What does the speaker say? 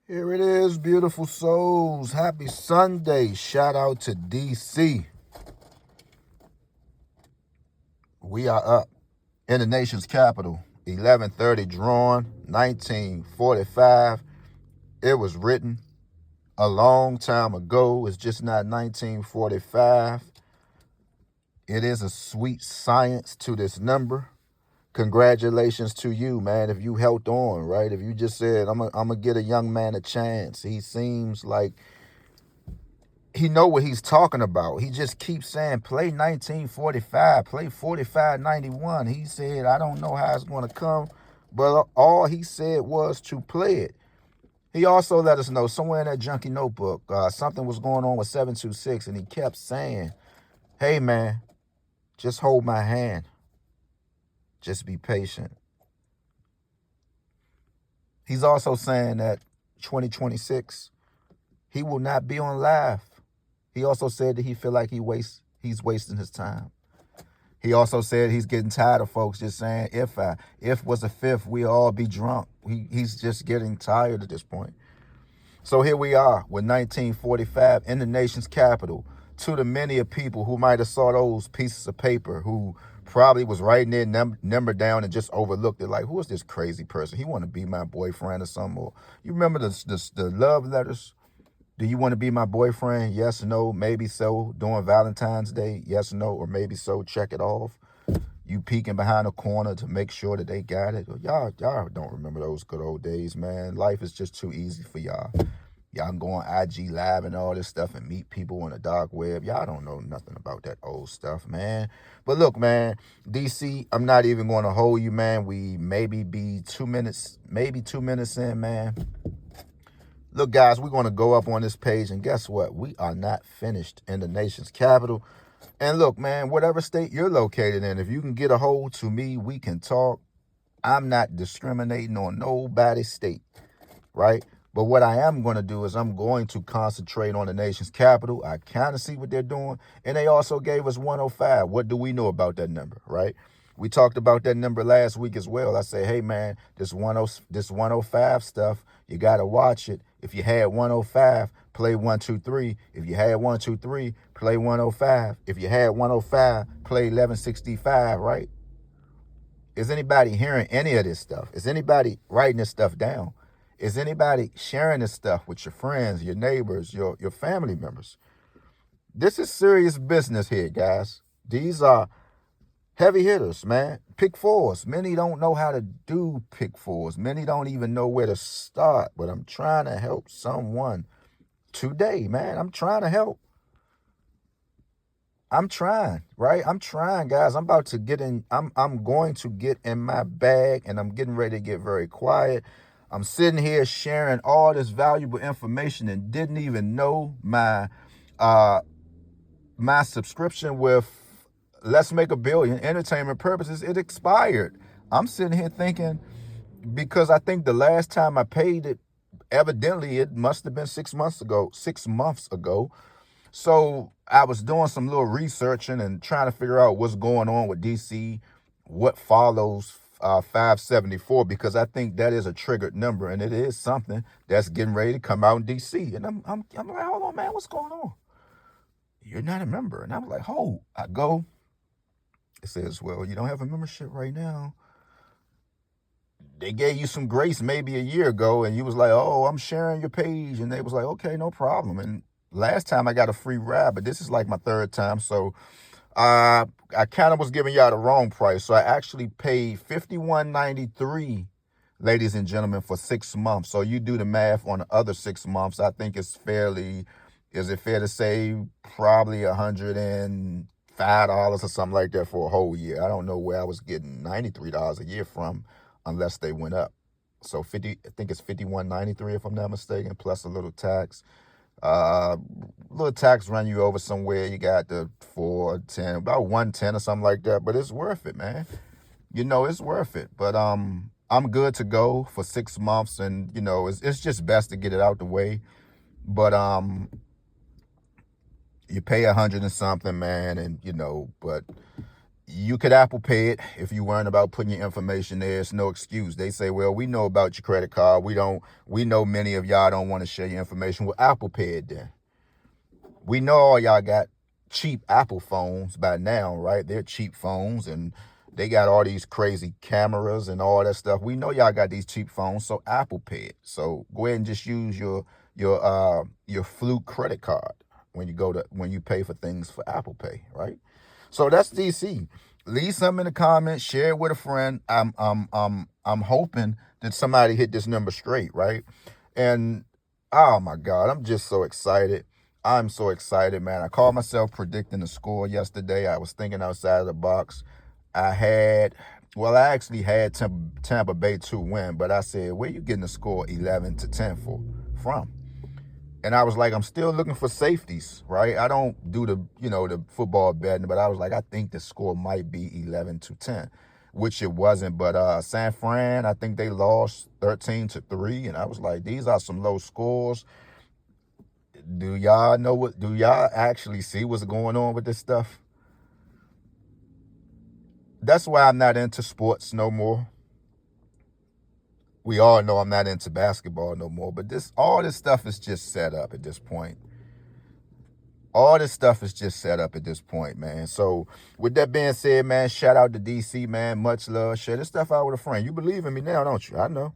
Here it is, beautiful souls. Happy Sunday. Shout out to DC. We are up in the nation's capital. 11:30 drawn, 1945. It was written a long time ago. It's just not 1945. It is a sweet science to this number. Congratulations to you, man, if you held on, right? If you just said, I'm gonna get a young man a chance. He seems like he know what he's talking about. He just keeps saying, play 1945, play 4591. He said, I don't know how it's going to come, but all he said was to play it. He also let us know somewhere in that junkie notebook, something was going on with 726, and he kept saying, hey, man, just hold my hand. Just be patient. He's also saying that 2026, he will not be on live. He also said that he feel like he's wasting his time. He also said he's getting tired of folks just saying, if was a fifth, we all be drunk. He's just getting tired at this point. So here we are with 1945 in the nation's capital. To the many of people who might have saw those pieces of paper, who probably was writing their number down and just overlooked it, like, who is this crazy person? He want to be my boyfriend or something. Or you remember the love letters? Do you want to be my boyfriend? Yes, no, maybe so. During Valentine's Day? Yes, no, or maybe so. Check it off. You peeking behind a corner to make sure that they got it. Y'all don't remember those good old days, man. Life is just too easy for y'all. Y'all can go on IG Live and all this stuff and meet people on the dark web. Y'all don't know nothing about that old stuff, man. But look, man, DC, I'm not even going to hold you, man. We maybe 2 minutes in, man. Look, guys, we're going to go up on this page, and guess what? We are not finished in the nation's capital. And look, man, whatever state you're located in, if you can get a hold to me, we can talk. I'm not discriminating on nobody's state, right? But what I am going to do is I'm going to concentrate on the nation's capital. I kind of see what they're doing. And they also gave us 105. What do we know about that number, right? We talked about that number last week as well. I say, hey, man, this 105 stuff, you got to watch it. If you had 105, play 123. If you had 123, play 105. If you had 105, play 1165, right? Is anybody hearing any of this stuff? Is anybody writing this stuff down? Is anybody sharing this stuff with your friends, your neighbors, your family members? This is serious business here, guys. These are heavy hitters, man. Pick fours. Many don't know how to do pick fours. Many don't even know where to start. But I'm trying to help someone today, man. I'm trying to help. I'm trying, right? I'm trying, guys. I'm about to get in. I'm going to get in my bag, and I'm getting ready to get very quiet. I'm sitting here sharing all this valuable information and didn't even know my subscription with Let's Make a Billion Entertainment Purposes, it expired. I'm sitting here thinking, because I think the last time I paid it, evidently it must have been 6 months ago. So I was doing some little researching and trying to figure out what's going on with DC, what follows 574, because I think that is a triggered number, and it is something that's getting ready to come out in DC. And I'm like, hold on, man, what's going on? You're not a member. And I'm like, oh, I go. It says, well, you don't have a membership right now. They gave you some grace maybe a year ago, and you was like, oh, I'm sharing your page. And they was like, okay, no problem. And last time I got a free ride, but this is like my third time. So I kind of was giving y'all the wrong price. So I actually paid $51.93, ladies and gentlemen, for 6 months. So you do the math on the other 6 months. I think it's is it fair to say probably $105 or something like that for a whole year? I don't know where I was getting $93 a year from, unless they went up. So I think it's $51.93 if I'm not mistaken, plus a little tax. Little tax run you over somewhere. You got the 410, about 110 or something like that. But it's worth it, man. You know, it's worth it. But I'm good to go for 6 months, and you know, it's just best to get it out the way. But you pay 100 and something, man, and you know, but You could Apple Pay it if you weren't about putting your information there. It's no excuse. They say, well, we know about your credit card. We know many of y'all don't want to share your information. Well, Apple Pay it then. We know all y'all got cheap Apple phones by now, right? They're cheap phones and they got all these crazy cameras and all that stuff. We know y'all got these cheap phones, so Apple Pay it. So go ahead and just use your Fluke credit card when you pay for things for Apple Pay, right? So that's DC. Leave something in the comments, share it with a friend. I'm hoping that somebody hit this number straight, right? And oh my God, I'm just so excited. I'm so excited, man. I called myself predicting the score yesterday. I was thinking outside of the box. I actually had Tampa Bay to win, but I said, where you getting the score 11-10 from? And I was like, I'm still looking for safeties, right? I don't do the football betting, but I was like, I think the score might be 11-10, which it wasn't. But San Fran, I think they lost 13-3, and I was like, these are some low scores. Do y'all actually see what's going on with this stuff? That's why I'm not into sports no more. We all know I'm not into basketball no more, but all this stuff is just set up at this point. All this stuff is just set up at this point, man. So with that being said, man, shout out to DC, man. Much love. Share this stuff out with a friend. You believe in me now, don't you? I know.